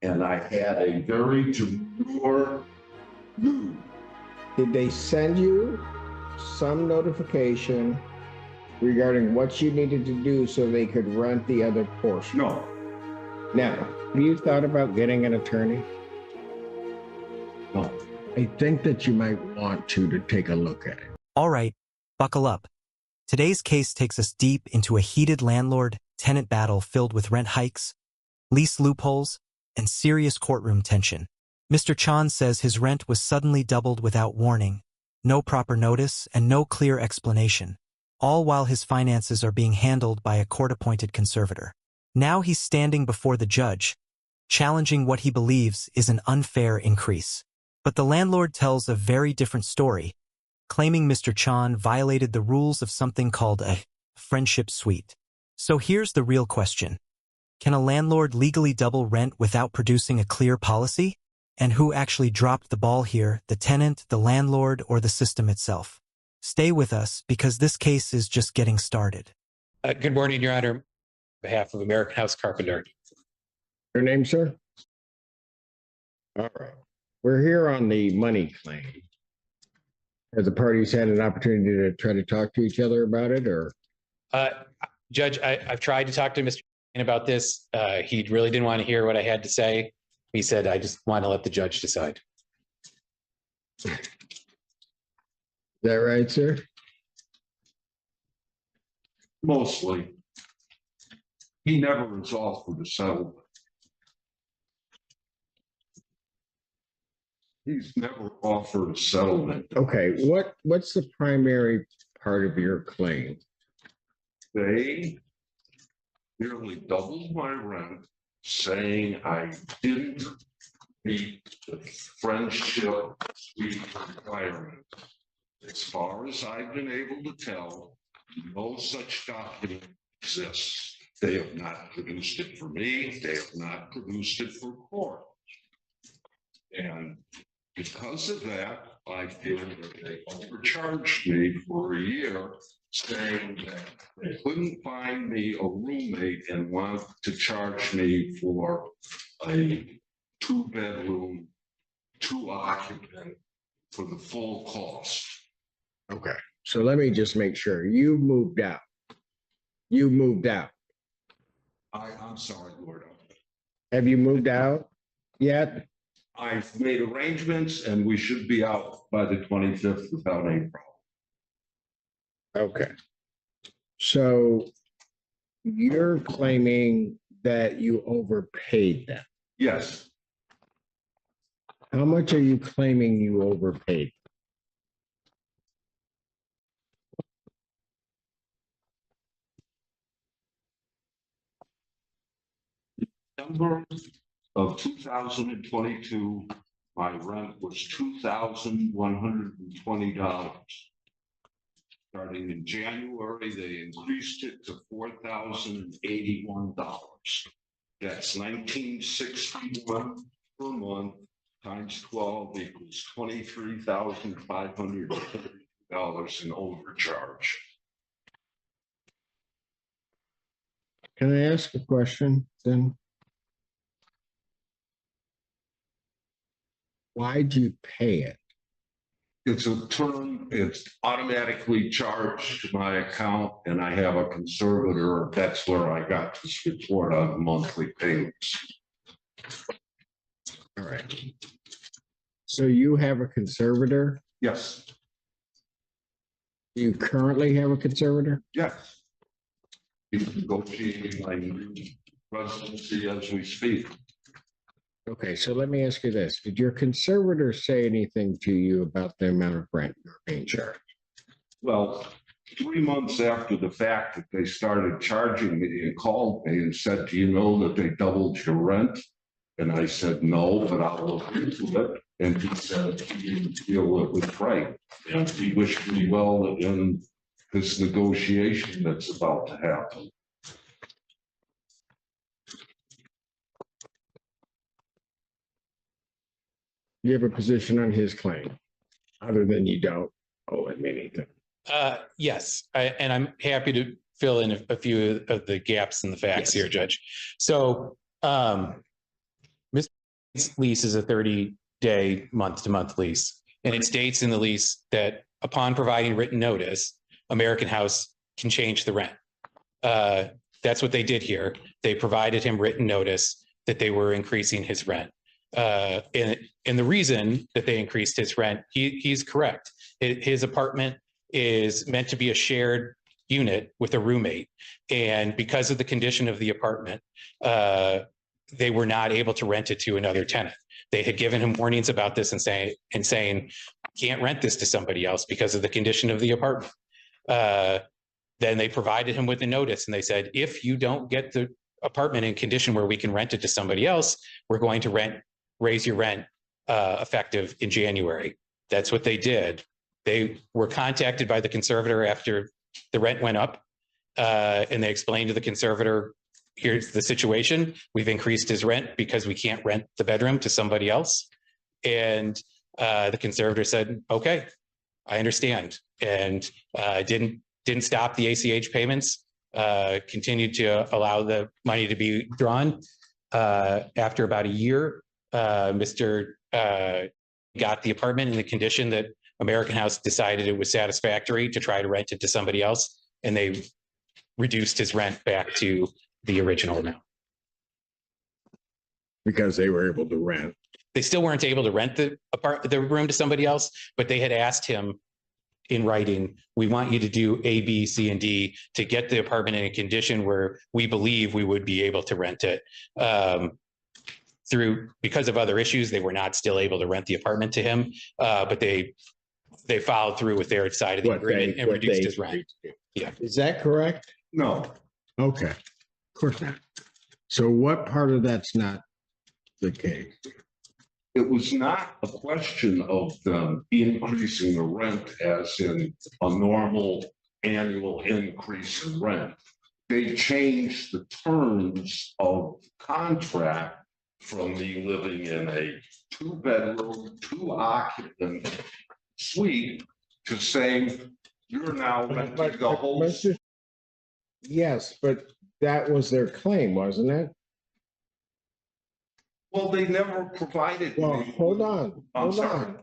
and I had a very demure mood. Did they send you some notification regarding what you needed to do so they could rent the other portion? No. Now, have you thought about getting an attorney? No. I think that you might want to take a look at it. All right, buckle up. Today's case takes us deep into a heated landlord-tenant battle filled with rent hikes, lease loopholes, and serious courtroom tension. Mr. Chan says his rent was suddenly doubled without warning, no proper notice, and no clear explanation, all while his finances are being handled by a court-appointed conservator. Now he's standing before the judge, challenging what he believes is an unfair increase. But the landlord tells a very different story, claiming Mr. Chan violated the rules of something called a friendship suite. So here's the real question. Can a landlord legally double rent without producing a clear policy? And who actually dropped the ball here, the tenant, the landlord, or the system itself? Stay with us because this case is just getting started. Good morning, Your Honor. On behalf of American House Carpenter. Your name, sir? All right. We're here on the money claim. Have the parties had an opportunity to try to talk to each other about it, or? Judge, I've tried to talk to Mr. about this. He really didn't want to hear what I had to say. He said, I just want to let the judge decide. Is that right, sir? Mostly. He never resolved for the settlement. He's never offered a settlement. Okay, what's the primary part of your claim? They nearly doubled my rent, saying I didn't meet the friendship suite requirement. As far as I've been able to tell, no such document exists. They have not produced it for me. They have not produced it for court. And because of that, I feel that they overcharged me for a year, saying that they couldn't find me a roommate and wanted to charge me for a 2-bedroom, 2-occupant for the full cost. Okay, so let me just make sure. You moved out. You moved out. I'm sorry, Lord. Have you moved out yet? I've made arrangements and we should be out by the 25th without any problem. Okay. So you're claiming that you overpaid them. Yes. How much are you claiming you overpaid? December of 2022, my rent was $2,120. Starting in January, they increased it to $4,081. That's $1,961 per month times 12 equals $23,530 in overcharge. Can I ask a question then? Why'd you pay it? It's a term, it's automatically charged to my account, and I have a conservator. That's where I got this report on monthly payments. All right. So you have a conservator? Yes. You currently have a conservator? Yes. He's negotiating my new residency as we speak. Okay, so let me ask you this. Did your conservator say anything to you about the amount of rent you're being charged? Well, 3 months after the fact that they started charging me, he called me and said, do you know that they doubled your rent? And I said, no, but I'll look into it. And he said he didn't feel it was right. And he wished me well in this negotiation that's about to happen. You have a position on his claim, other than you don't owe him anything. Yes, and I'm happy to fill in a few of the gaps in the facts here, Judge. So, Mr. lease is a 30-day month-to-month lease. And it states in the lease that upon providing written notice, American House can change the rent. That's what they did here. They provided him written notice that they were increasing his rent. And the reason that they increased his rent, he's correct. His apartment is meant to be a shared unit with a roommate. And because of the condition of the apartment, they were not able to rent it to another tenant. They had given him warnings about this and saying, can't rent this to somebody else because of the condition of the apartment. Then they provided him with a notice and they said, if you don't get the apartment in condition where we can rent it to somebody else, we're going to raise your rent effective in January. That's what they did. They were contacted by the conservator after the rent went up, and they explained to the conservator, here's the situation. We've increased his rent because we can't rent the bedroom to somebody else. And the conservator said, okay, I understand. And didn't stop the ACH payments, continued to allow the money to be drawn. After about a year, Mr. got the apartment in the condition that American House decided it was satisfactory to try to rent it to somebody else. And they reduced his rent back to the original amount. Because they were able to rent. They still weren't able to rent the room to somebody else, but they had asked him in writing, we want you to do A, B, C, and D to get the apartment in a condition where we believe we would be able to rent it. Because of other issues, they were not still able to rent the apartment to him, but they followed through with their side of the agreement and reduced his rent. Yeah. Is that correct? No, Okay. Of course not. So what part of that's not the case? it was not a question of them increasing the rent as in a normal annual increase in rent. They changed the terms of contract from me living in a 2-bedroom, 2-occupant suite to saying you're now renting the whole. Yes, but that was their claim, wasn't it? Well, they never provided. Well, me. hold on. I'm sorry.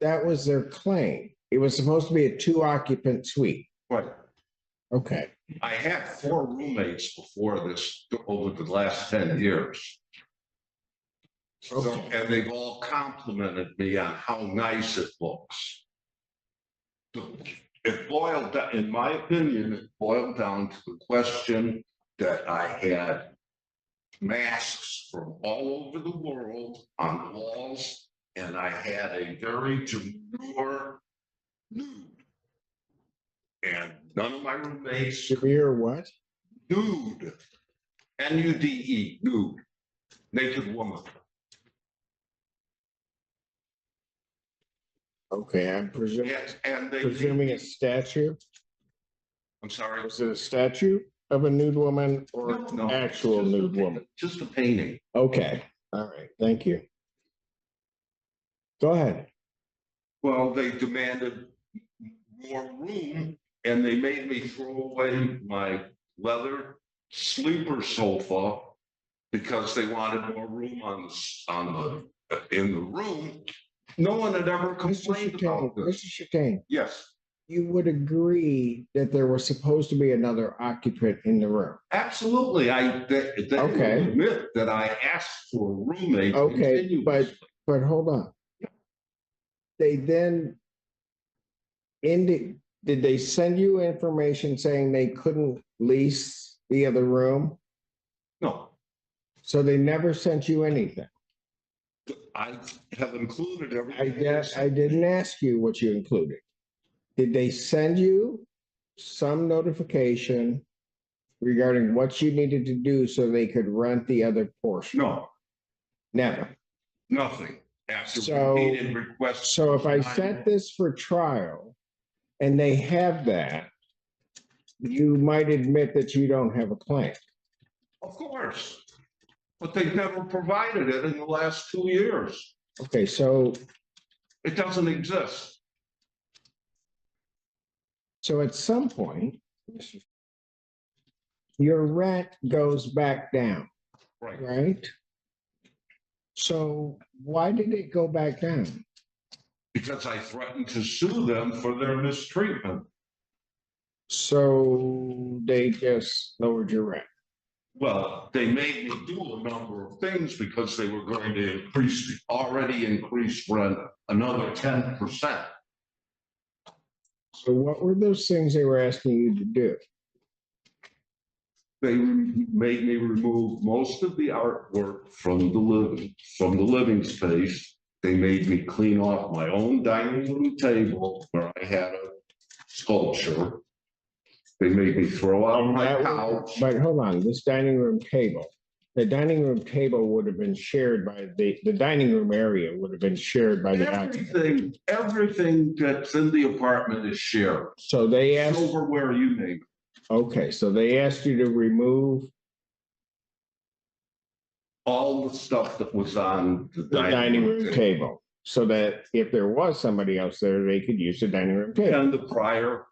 That was their claim. It was supposed to be a 2-occupant suite. Right. Okay. I had 4 roommates before this over the last 10 years. So, Okay. and they've all complimented me on how nice it looks. It boiled down, in my opinion, it boiled down to the question that I had masks from all over the world on the walls, and I had a very demure nude. And none of my roommates. Severe what? Nude. N-U-D-E, nude. Naked woman. Okay, I'm presuming, And they. presuming a statue. I'm sorry. Was it a statue of a nude woman or No, actual nude woman? Just a painting. Okay, all right, thank you. Go ahead. Well, they demanded more room and they made me throw away my leather sleeper sofa because they wanted more room in the room. No one had ever complained about this. Mr. Chicane, Yes, you would agree that there was supposed to be another occupant in the room? absolutely. They Okay. admit that I asked for a roommate. Okay, continuously. but hold on. They then did they send you information saying they couldn't lease the other room? No, So they never sent you anything? I have included everything. I didn't ask you what you included. Did they send you some notification regarding what you needed to do so they could rent the other portion? No, Never. nothing. After So- repeated requests. So if I set this for trial and they have that, you might admit that you don't have a claim. Of course, but they've never provided it in the last 2 years. Okay, so It doesn't exist. at some point, your rent goes back down, Right. right? So why did it go back down? because I threatened to sue them for their mistreatment. So they just lowered your rent. Well, they made me do a number of things because they were going to increase the already increased rent another 10%. So what were those things they were asking you to do? They made me remove most of the artwork from the living space. They made me clean off my own dining room table where I had a sculpture. They made me throw out my couch. But hold on, this dining room table, the dining room table would have been shared by the dining room area would have been shared by the occupant. Everything that's in the apartment is shared. So they asked, Silverware, you name it. okay, so they asked you to remove All the stuff that was on the the dining room table, so that if there was somebody else there, they could use the dining room table. And the prior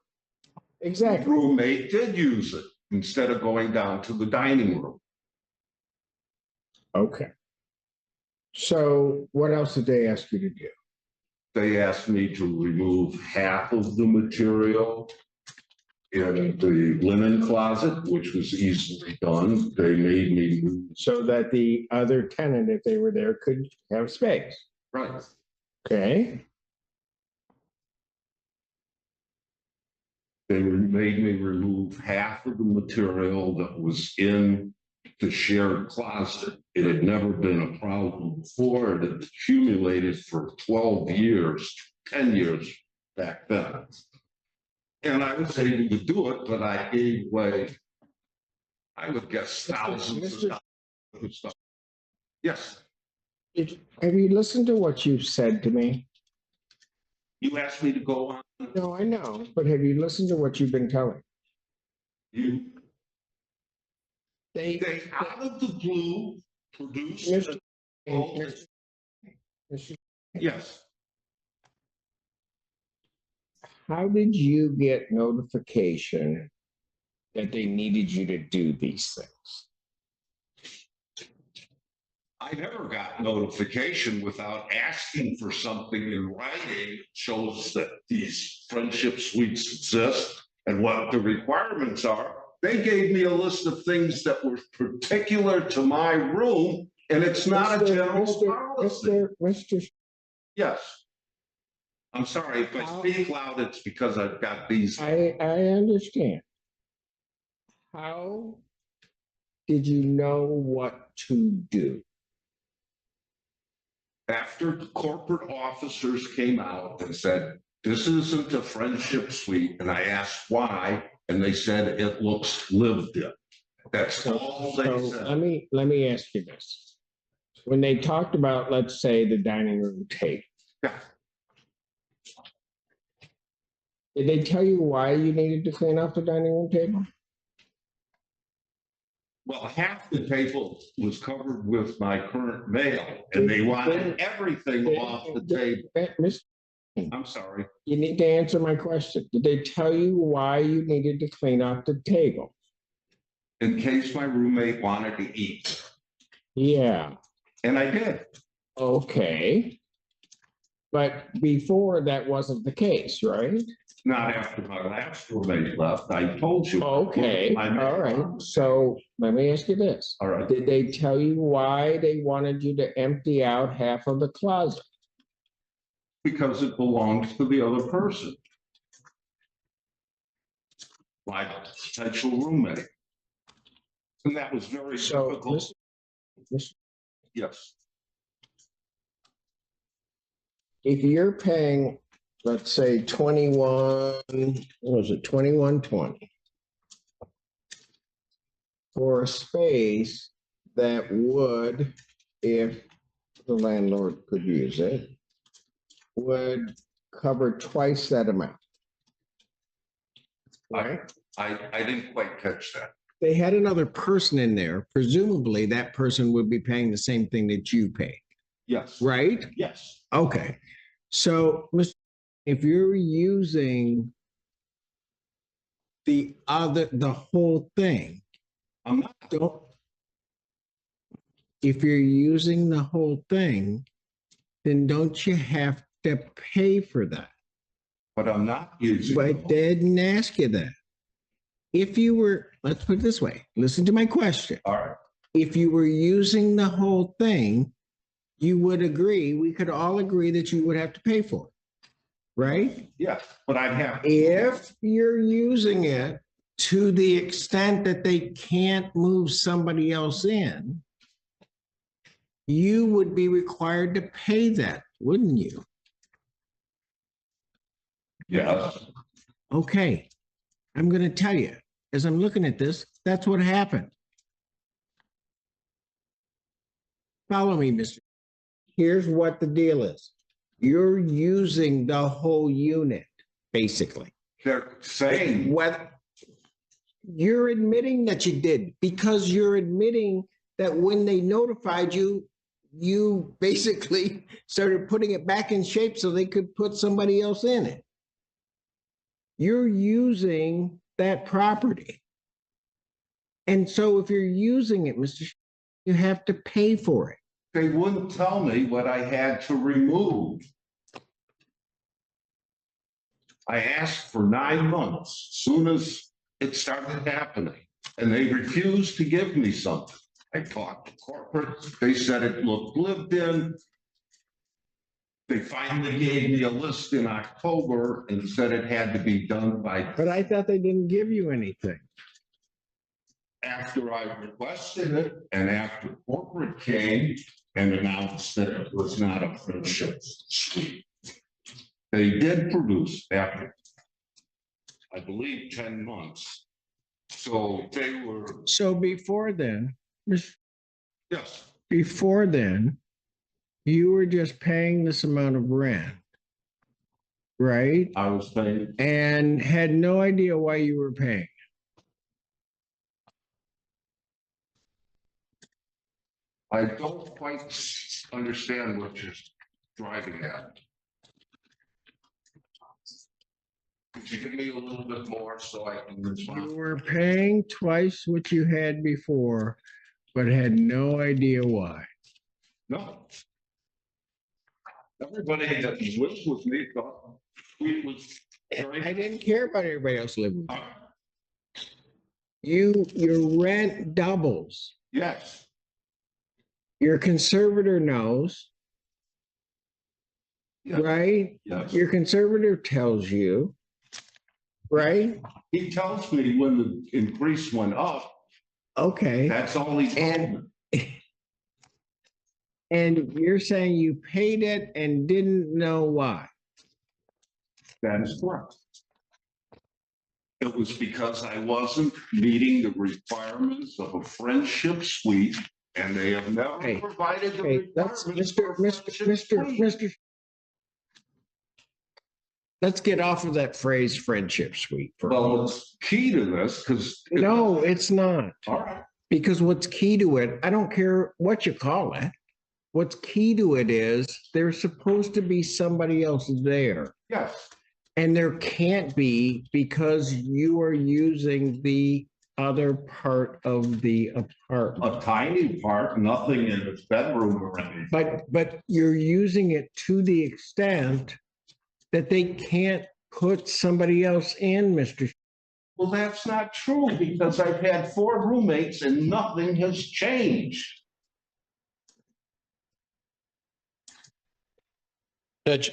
Exactly. roommate did use it instead of going down to the dining room. Okay. So what else did they ask you to do? They asked me to remove half of the material in the linen closet, which was easily done. They made me move. So that the other tenant, if they were there, could have space. Right. Okay. They made me remove half of the material that was in the shared closet. It had never been a problem before. It had accumulated for 12 years, 10 years back then. And I was able to do it, but I gave away, I would guess, thousands of dollars. Yes. Have you listened to what you've said to me? You asked me to go on. No, I know, but have you listened to what you've been telling? You, They they out of the blue produced. Mr. Mr. Yes. How did you get notification that they needed you to do these things? I never got notification without asking for something in writing. Shows that these friendship suites exist and what the requirements are. They gave me a list of things that were particular to my room, and it's not a general policy. Mr. Yes. I'm sorry, if I speak loud, it's because I've got these. I understand. How did you know what to do? After corporate officers came out and said, this isn't a friendship suite, and I asked why, and they said it looks lived in. That's all they said. Let me ask you this. When they talked about, let's say, the dining room table, Yeah. did they tell you why you needed to clean off the dining room table? Well, half the table was covered with my current mail, and they wanted everything off the table. Mr. I'm sorry. You need to answer my question. Did they tell you why you needed to clean off the table? In case my roommate wanted to eat. Yeah. And I did. Okay. But before that wasn't the case, right? Not after my last roommate left. I told you. Okay. All right. So let me ask you this. All right. Did they tell you why they wanted you to empty out half of the closet? Because it belongs to the other person. My potential roommate. And that was very difficult. Yes. If you're paying, let's say 2120 for a space that would, if the landlord could use it, would cover twice that amount. Right? I didn't quite catch that. They had another person in there. Presumably that person would be paying the same thing that you pay. Yes. Right? Yes. Okay. So, if you're using the whole thing, I'm not. if you're using the whole thing, then don't you have to pay for that? But I'm not using. But I didn't ask you that. If you were, let's put it this way, listen to my question. All right. If you were using the whole thing, you would agree, we could all agree that you would have to pay for it, right? Yeah, but I'd have. If you're using it to the extent that they can't move somebody else in, you would be required to pay that, wouldn't you? Yes. Okay, I'm going to tell you, as I'm looking at this, that's what happened. Follow me, Mr. Here's what the deal is. You're using the whole unit, basically. They're saying. What you're admitting that you did, because you're admitting that when they notified you, you basically started putting it back in shape so they could put somebody else in it. You're using that property. And so if you're using it, Mr. You have to pay for it. They wouldn't tell me what I had to remove. I asked for 9 months, soon as it started happening, and they refused to give me something. I talked to corporate, they said it looked lived in. They finally gave me a list in October and said it had to be done by. But I thought they didn't give you anything. After I requested it and after corporate came and announced that it was not a friendship suite. They did produce after, I believe, 10 months. So they were. So before then, Yes. before then, you were just paying this amount of rent, right? I was paying. And had no idea why you were paying. I don't quite understand what you're driving at. Could you give me a little bit more so I can You respond? were paying twice what you had before, but had no idea why. No. Everybody that lives with me thought we was. I didn't care about everybody else living. Uh, Your rent doubles. Yes, Your conservator knows, Yeah. right? yes. Your conservator tells you, right? He tells me when the increase went up, Okay. that's all he told me. And you're saying you paid it and didn't know why? That is correct. It was because I wasn't meeting the requirements of a friendship suite, and they have never Hey, provided the Hey, that's requirements for a friendship suite. Mr. Let's get off of that phrase friendship suite. For Well, it's key to this because. no, it's not. All right. Because what's key to it, I don't care what you call it. What's key to it is there's supposed to be somebody else there. Yes, And there can't be because you are using the other part of the apartment. a tiny part, nothing in its bedroom or anything. But you're using it to the extent that they can't put somebody else in, Mr. Well, that's not true because I've had 4 roommates and nothing has changed. Judge,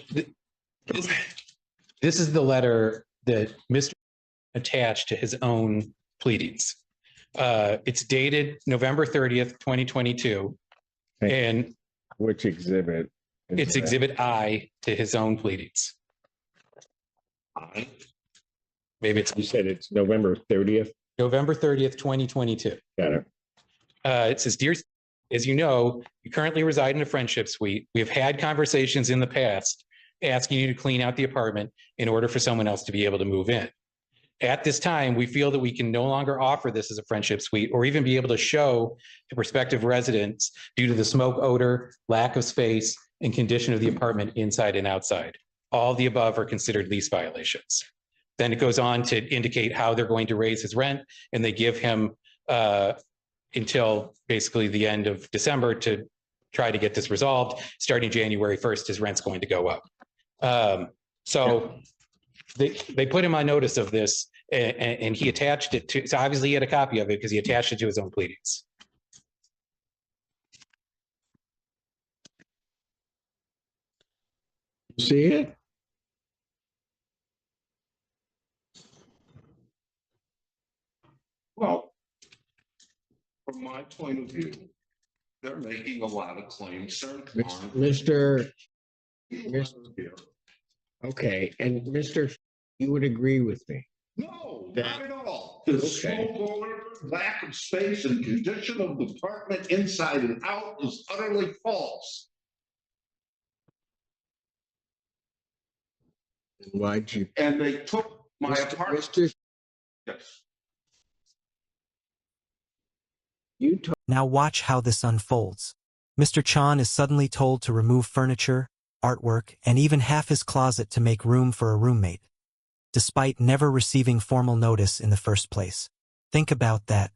this is the letter that Mr. attached to his own pleadings. It's dated November 30th, 2022. And Which exhibit? it's Exhibit I to his own pleadings. Maybe it's You said it's November 30th? November 30th, 2022. Got it. It says, "Dear, as you know, you currently reside in a friendship suite. We have had conversations in the past asking you to clean out the apartment in order for someone else to be able to move in. At this time, we feel that we can no longer offer this as a friendship suite or even be able to show to prospective residents due to the smoke odor, lack of space, and condition of the apartment inside and outside. All the above are considered lease violations." Then it goes on to indicate how they're going to raise his rent, and they give him until basically the end of December to try to get this resolved. Starting January 1st, his rent's going to go up. So they put him on notice of this, and he attached it to, so obviously he had a copy of it because he attached it to his own pleadings. See it? Well, from my point of view, they're making a lot of claims. Mr. Okay, and Mr. You would agree with me? No, not at all. The smoke odor, lack of space, and condition of the apartment inside and out is utterly false. Why'd you? And they took my apartment. Yes. You told. Now watch how this unfolds. Mr. Chan is suddenly told to remove furniture, artwork, and even half his closet to make room for a roommate, despite never receiving formal notice in the first place. Think about that.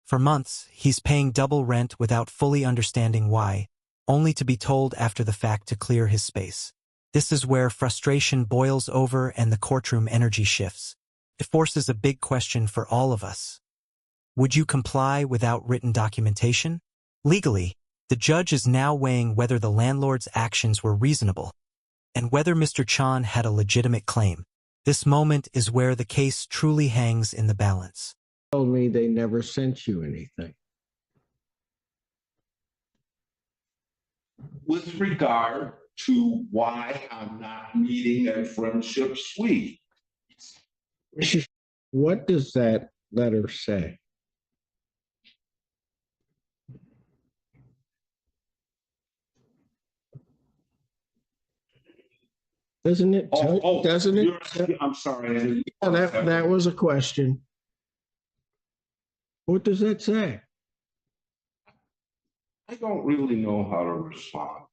For months, he's paying double rent without fully understanding why, only to be told after the fact to clear his space. This is where frustration boils over and the courtroom energy shifts. It forces a big question for all of us. Would you comply without written documentation? Legally, the judge is now weighing whether the landlord's actions were reasonable and whether Mr. Chan had a legitimate claim. This moment is where the case truly hangs in the balance. Told me they never sent you anything. With regard to why I'm not meeting at Friendship Suite. What does that letter say? Doesn't it? Doesn't it? I'm sorry. Yeah, that was a question. What does that say? I don't really know how to respond.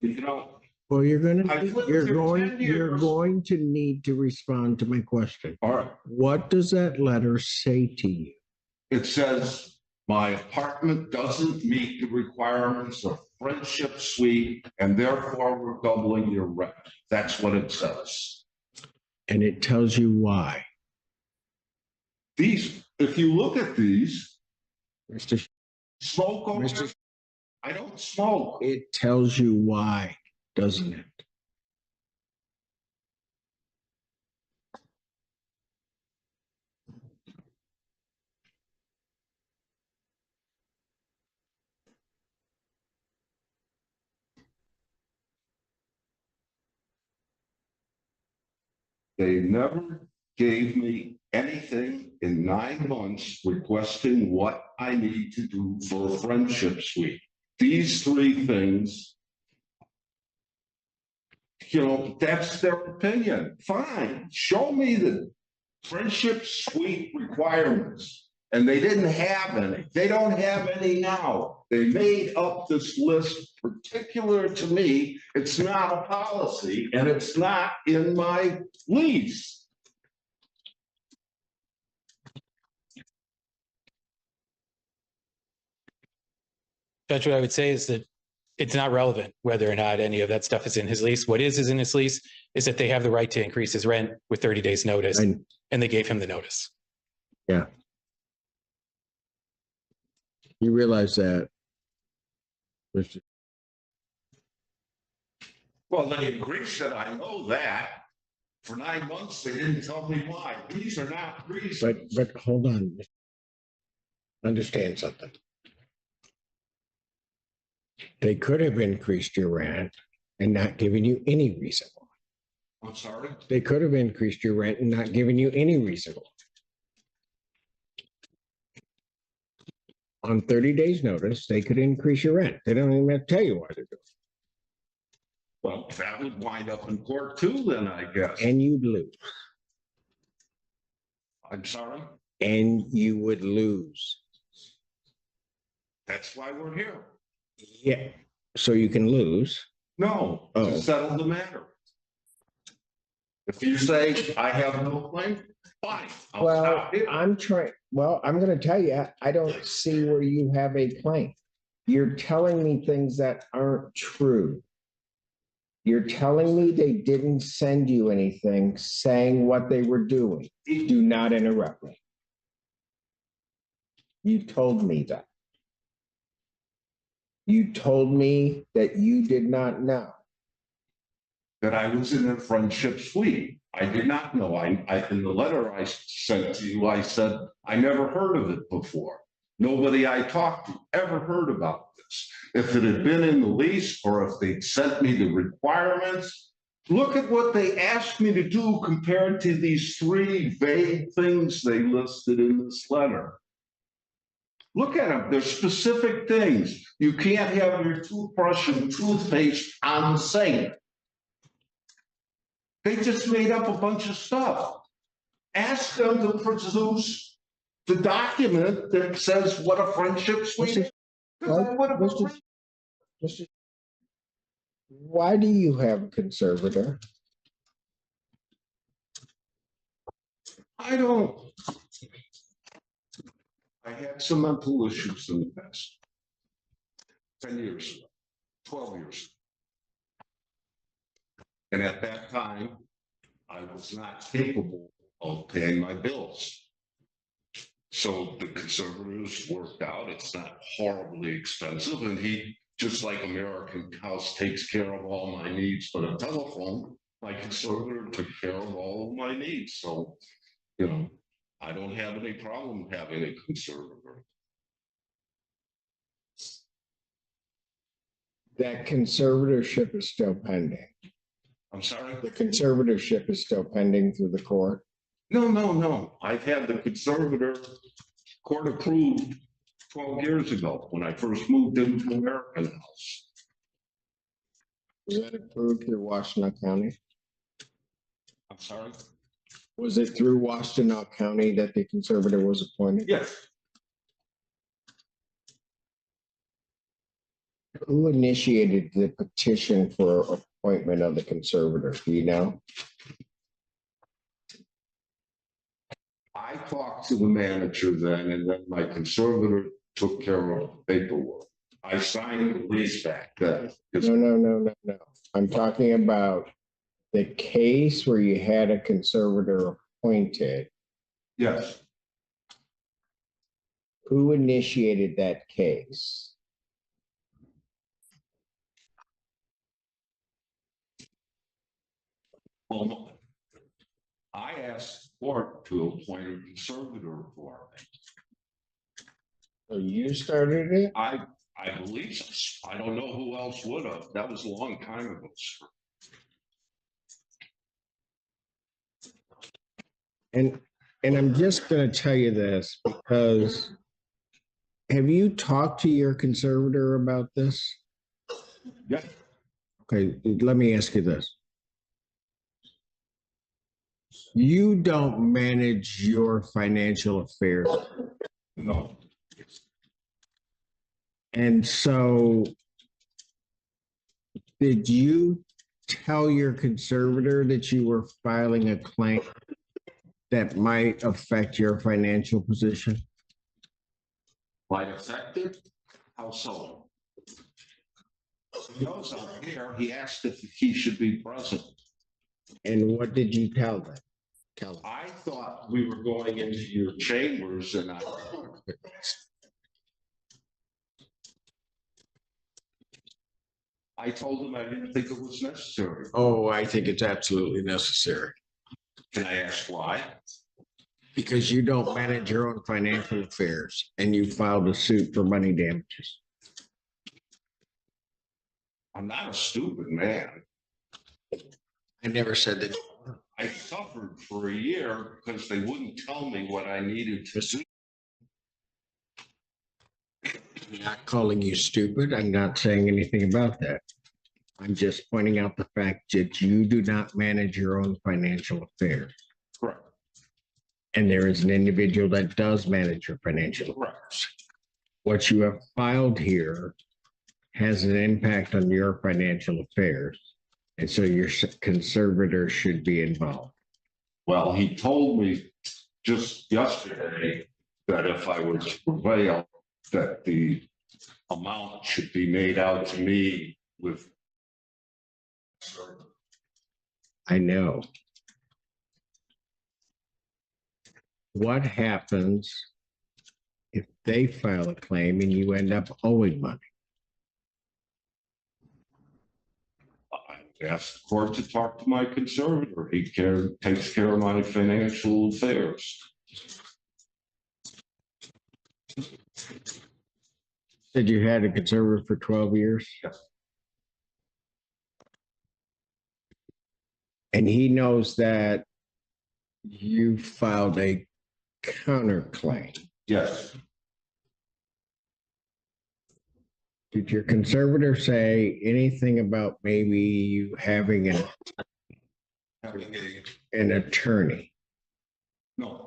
You know, Well, you're going years. to need to respond to my question. All right. What does that letter say to you? It says my apartment doesn't meet the requirements of Friendship Suite, and therefore we're doubling your rent. That's what it says. And it tells you why. These, if you look at these, Mr. smoke over there. I don't smoke. It tells you why, doesn't it? They never gave me anything in 9 months requesting what I need to do for a Friendship Suite. These 3 things, you know, that's their opinion. Fine, show me the Friendship Suite requirements. And they didn't have any. They don't have any now. They made up this list particular to me. It's not a policy and it's not in my lease. Judge, what I would say is that it's not relevant whether or not any of that stuff is in his lease. What is in his lease is that they have the right to increase his rent with 30 days notice, and they gave him the notice. Yeah. You realize that, Mr. Well, they increased it. I know that. For 9 months, they didn't tell me why. These are not reasons. But hold on. Understand something. They could have increased your rent and not given you any reason why. I'm sorry? They could have increased your rent and not given you any reason why. On 30 days notice, they could increase your rent. They don't even have to tell you why they're doing it. Well, that would wind up in court too, then, I guess. And you'd lose. I'm sorry? And you would lose. That's why we're here. Yeah. So you can lose. No, to settle the matter. If you say I have no claim, Fine. I'll Well, stop here. I'm gonna tell you, I don't see where you have a claim. You're telling me things that aren't true. You're telling me they didn't send you anything saying what they were doing. Do not interrupt me. You told me that. You told me that you did not know. That I was in a friendship suite. I did not know. In the letter I sent to you, I said, I never heard of it before. Nobody I talked to ever heard about this. If it had been in the lease or if they'd sent me the requirements, look at what they asked me to do compared to these three vague things they listed in this letter. Look at them. They're specific things. You can't have your toothbrush and toothpaste on the sink. They just made up a bunch of stuff. Ask them to produce the document that says what a friendship suite is. Why do you have a conservator? I don't. I had some mental issues in the past. 10 years ago, 12 years ago. And at that time, I was not capable of paying my bills. So the conservators worked out. It's not horribly expensive. And he, just like American House takes care of all my needs for the telephone, my conservator took care of all of my needs. So, you know, I don't have any problem having a conservator. That conservatorship is still pending. I'm sorry? The conservatorship is still pending through the court. No. I've had the conservator court approved 12 years ago when I first moved into American House. Was that approved through Washtenaw County? I'm sorry? Was it through Washtenaw County that the conservator was appointed? Yes. Who initiated the petition for appointment of the conservator? Do you know? I talked to the manager then, and then my conservator took care of the paperwork. I signed the lease back then. No. I'm talking about the case where you had a conservator appointed. Yes. Who initiated that case? Well, I asked the court to appoint a conservator for me. So you started it? I believe so. I don't know who else would have. That was a long time ago, sir. And I'm just going to tell you this because have you talked to your conservator about this? Yeah. Okay, let me ask you this. You don't manage your financial affairs. No. And so did you tell your conservator that you were filing a claim that might affect your financial position? Might affect it? How so? He knows I'm here. He asked if he should be present. And what did you tell them? I thought we were going into your chambers and I told him I didn't think it was necessary. Oh, I think it's absolutely necessary. Can I ask why? Because you don't manage your own financial affairs and you filed a suit for money damages. I'm not a stupid man. I never said that. I suffered for a year because they wouldn't tell me what I needed to do. I'm not calling you stupid. I'm not saying anything about that. I'm just pointing out the fact that you do not manage your own financial affairs. Correct. And there is an individual that does manage your financial affairs. What you have filed here has an impact on your financial affairs. And so your conservator should be involved. Well, he told me just yesterday that if I were to prevail, that the amount should be made out to me with. I know. What happens if they file a claim and you end up owing money? I asked the court to talk to my conservator. Takes care of my financial affairs. Said you had a conservator for 12 years? Yes. And he knows that you filed a counterclaim. Yes. Did your conservator say anything about maybe you having an attorney? No.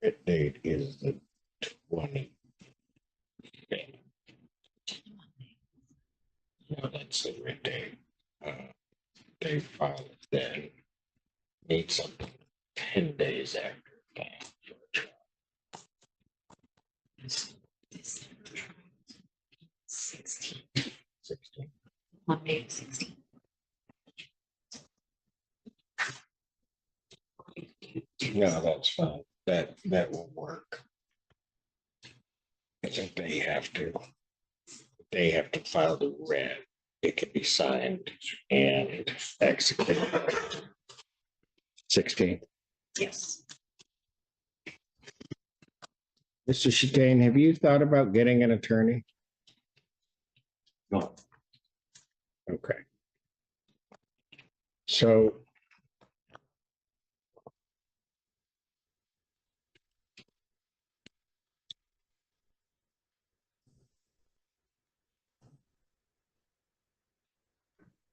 That date is the 20. No, that's the red date. They filed it then. Need something 10 days after. Okay. December 16, 16. Monday, 16. No, that's fine. That will work. I think they have to file the red. It can be signed and executed. 16. Yes. Mr. Chastain, have you thought about getting an attorney? No. Okay. So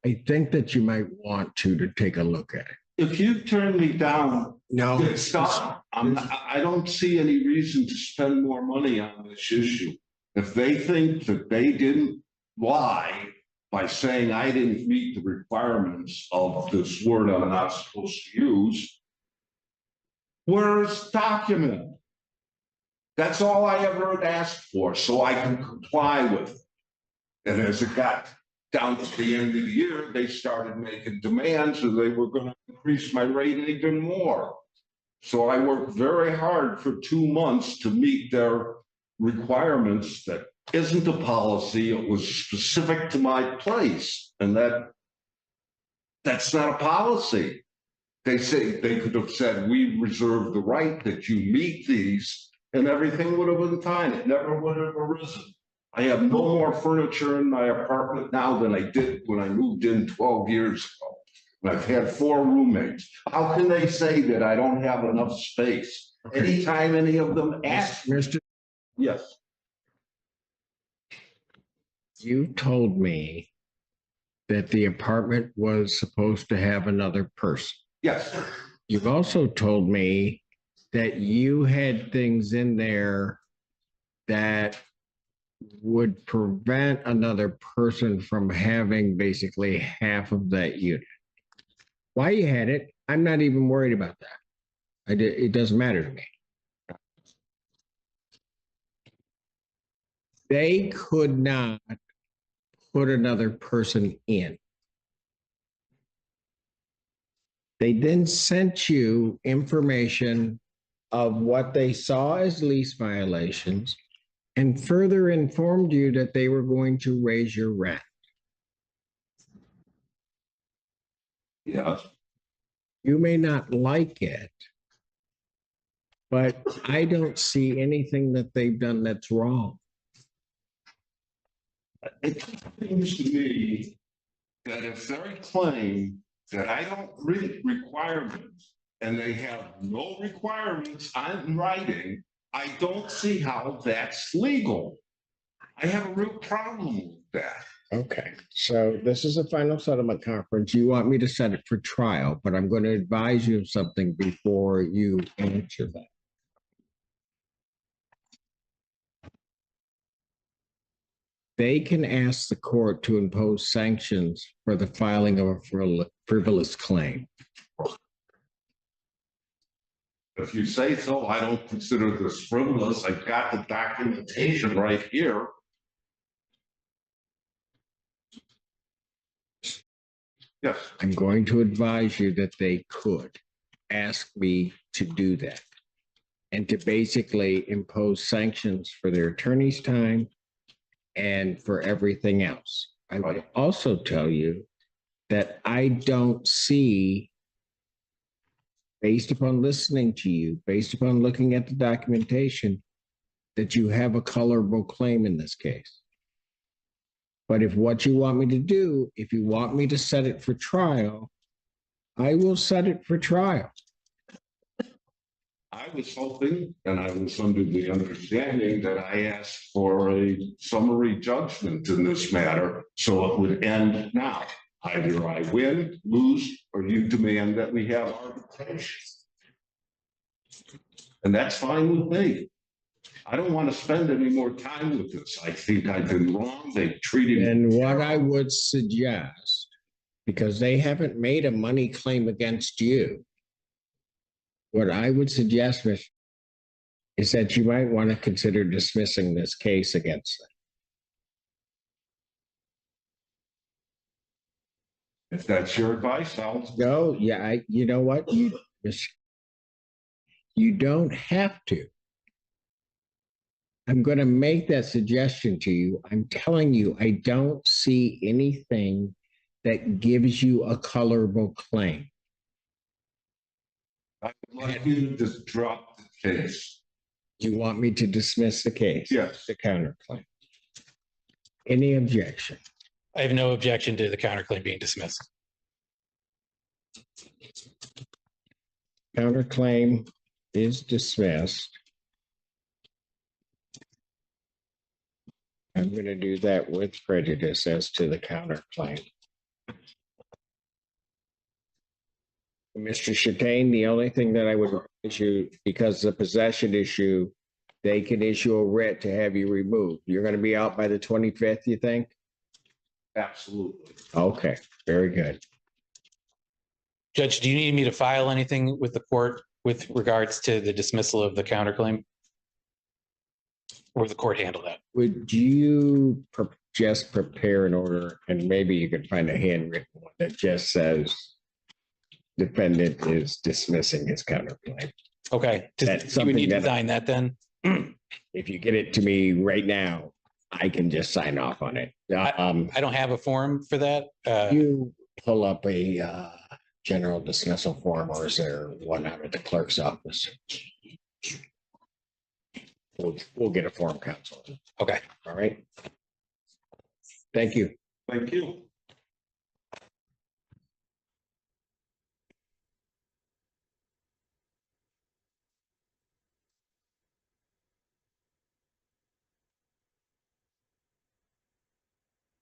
I think that you might want to take a look at it. If you turn me down, No, stop. I don't see any reason to spend more money on this issue. If they think that they didn't lie by saying I didn't meet the requirements of this word I'm not supposed to use, where's document? That's all I ever asked for, so I can comply with it. And as it got down to the end of the year, they started making demands and they were going to increase my rate even more. So I worked very hard for 2 months to meet their requirements. That isn't a policy. It was specific to my place. And that's not a policy. They say they could have said, we reserve the right that you meet these, and everything would have been fine. It never would have arisen. I have no more furniture in my apartment now than I did when I moved in 12 years ago. I've had 4 roommates. How can they say that I don't have enough space? Anytime any of them ask, Mr. yes, You told me that the apartment was supposed to have another person. yes, You've also told me that you had things in there that would prevent another person from having basically half of that unit. Why you had it, I'm not even worried about that. It doesn't matter to me. They could not put another person in. They then sent you information of what they saw as lease violations and further informed you that they were going to raise your rent. yes. You may not like it, but I don't see anything that they've done that's wrong. It seems to me that if they claim that I don't meet requirements and they have no requirements on writing, I don't see how that's legal. I have a real problem with it. that. Okay, so this is a final settlement conference. You want me to set it for trial, but I'm going to advise you of something before you answer that. They can ask the court to impose sanctions for the filing of a frivolous claim. If you say so, I don't consider this frivolous. I've got the documentation right here. Yes, I'm going to advise you that they could ask me to do that and to basically impose sanctions for their attorney's time and for everything else. I would also tell you that I don't see, based upon listening to you, based upon looking at the documentation, that you have a colorable claim in this case. But if what you want me to do, if you want me to set it for trial, I will set it for trial. I was hoping, and I was under the understanding that I asked for a summary judgment in this matter, so it would end now. Either I win, lose, or you demand that we have arbitration. And that's fine with me. I don't want to spend any more time with this. I think I've been wrong. They've treated me. And what I would suggest, because they haven't made a money claim against you, what I would suggest is that you might want to consider dismissing this case against them. If that's your advice, I'll. No, yeah, you know what? You don't have to. I'm going to make that suggestion to you. I'm telling you, I don't see anything that gives you a colorable claim. I would like you to just drop the case. You want me to dismiss the case? Yes. The counterclaim. Any objection? I have no objection to the counterclaim being dismissed. Counterclaim is dismissed. I'm going to do that with prejudice as to the counterclaim. Mr. Chattain, the only thing that I would advise you, because the possession issue, they can issue a writ to have you removed. You're going to be out by the 25th, you think? Absolutely. Okay, very good. Judge, do you need me to file anything with the court with regards to the dismissal of the counterclaim? Or the court handle that? Would you just prepare an order, and maybe you could find a handwritten one that just says defendant is dismissing his counterclaim. Okay, That's you would need to something sign that then? If you get it to me right now, I can just sign off on it. I don't have a form for that. You pull up a general dismissal form, or is there one out at the clerk's office? We'll get a form, counsel. Okay. All right. Thank you. Thank you.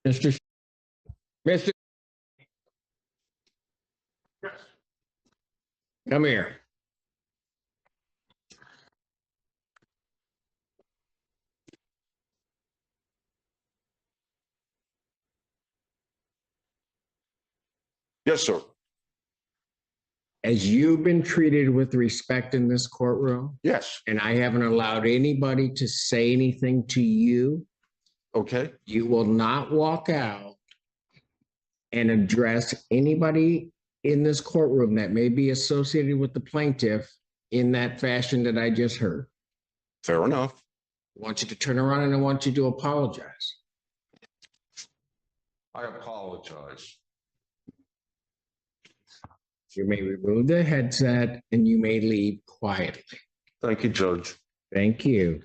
Mr. Mr. Come here. Yes, sir. As you've been treated with respect in this courtroom, Yes. and I haven't allowed anybody to say anything to you, Okay. you will not walk out and address anybody in this courtroom that may be associated with the plaintiff in that fashion that I just heard. Fair enough. I want you to turn around and I want you to apologize. I apologize. You may remove the headset and you may leave quietly. Thank you, Judge. Thank you.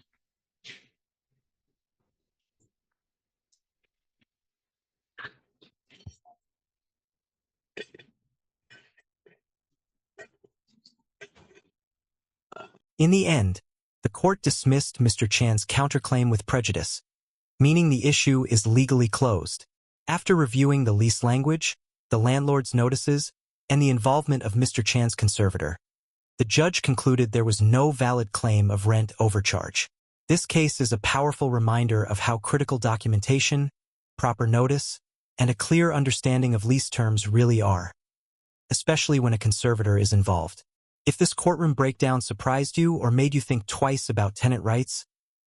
In the end, the court dismissed Mr. Chan's counterclaim with prejudice, meaning the issue is legally closed. After reviewing the lease language, the landlord's notices, and the involvement of Mr. Chan's conservator, the judge concluded there was no valid claim of rent overcharge. This case is a powerful reminder of how critical documentation, proper notice, and a clear understanding of lease terms really are, especially when a conservator is involved. If this courtroom breakdown surprised you or made you think twice about tenant rights,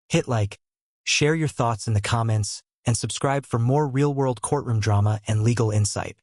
hit like, share your thoughts in the comments, and subscribe for more real-world courtroom drama and legal insight.